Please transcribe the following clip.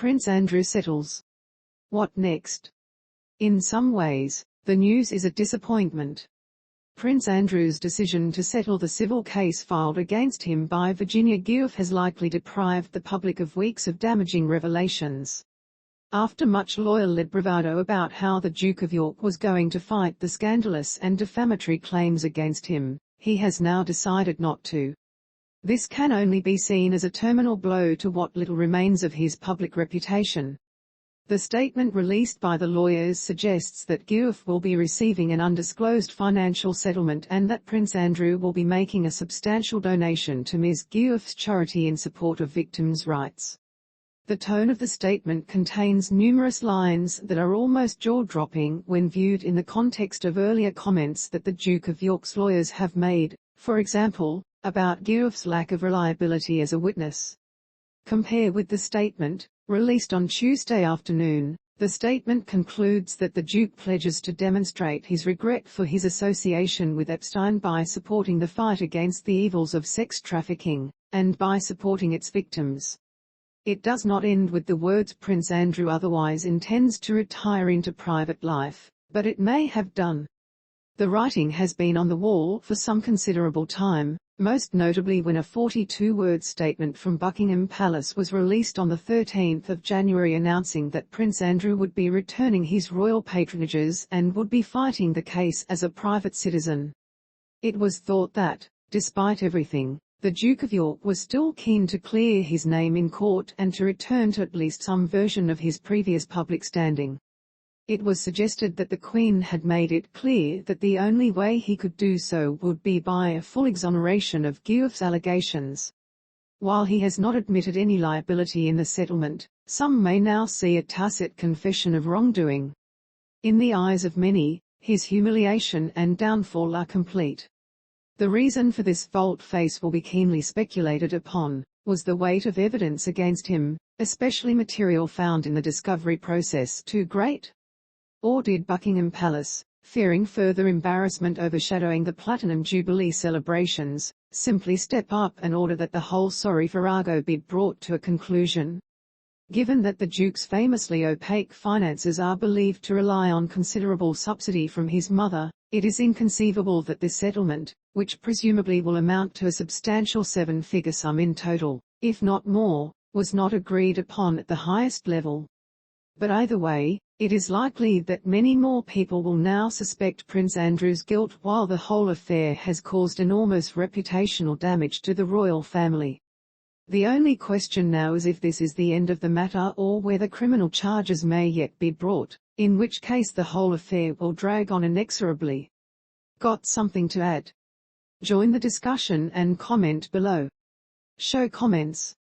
Prince Andrew settles. What next? In some ways, the news is a disappointment. Prince Andrew's decision to settle the civil case filed against him by Virginia Giuff has likely deprived the public of weeks of damaging revelations. After much lawyer-led bravado about how the Duke of York was going to fight the scandalous and defamatory claims against him, he has now decided not to. This can only be seen as a terminal blow to what little remains of his public reputation. The statement released by the lawyers suggests that Giuff will be receiving an undisclosed financial settlement and that Prince Andrew will be making a substantial donation to Ms. Giuff's charity in support of victims' rights. The tone of the statement contains numerous lines that are almost jaw-dropping when viewed in the context of earlier comments that the Duke of York's lawyers have made, for example, about Giuff's lack of reliability as a witness. Compare with the statement, released on Tuesday afternoon. The statement concludes that the Duke pledges to demonstrate his regret for his association with Epstein by supporting the fight against the evils of sex trafficking, and by supporting its victims. It does not end with the words Prince Andrew otherwise intends to retire into private life, but it may have done. The writing has been on the wall for some considerable time, most notably when a 42-word statement from Buckingham Palace was released on the 13th of January announcing that Prince Andrew would be returning his royal patronages and would be fighting the case as a private citizen. It was thought that, despite everything, the Duke of York was still keen to clear his name in court and to return to at least some version of his previous public standing. It was suggested that the Queen had made it clear that the only way he could do so would be by a full exoneration of Giuff's allegations. While he has not admitted any liability in the settlement, some may now see a tacit confession of wrongdoing. In the eyes of many, his humiliation and downfall are complete. The reason for this volte-face will be keenly speculated upon. Was the weight of evidence against him, especially material found in the discovery process, too great? Or did Buckingham Palace, fearing further embarrassment overshadowing the Platinum Jubilee celebrations, simply step up and order that the whole Sorry Farrago bid brought to a conclusion? Given that the Duke's famously opaque finances are believed to rely on considerable subsidy from his mother, it is inconceivable that this settlement, which presumably will amount to a substantial seven-figure sum in total, if not more, was not agreed upon at the highest level. But either way, it is likely that many more people will now suspect Prince Andrew's guilt while the whole affair has caused enormous reputational damage to the royal family. The only question now is if this is the end of the matter or whether criminal charges may yet be brought, in which case the whole affair will drag on inexorably. Got something to add? Join the discussion and comment below. Show comments.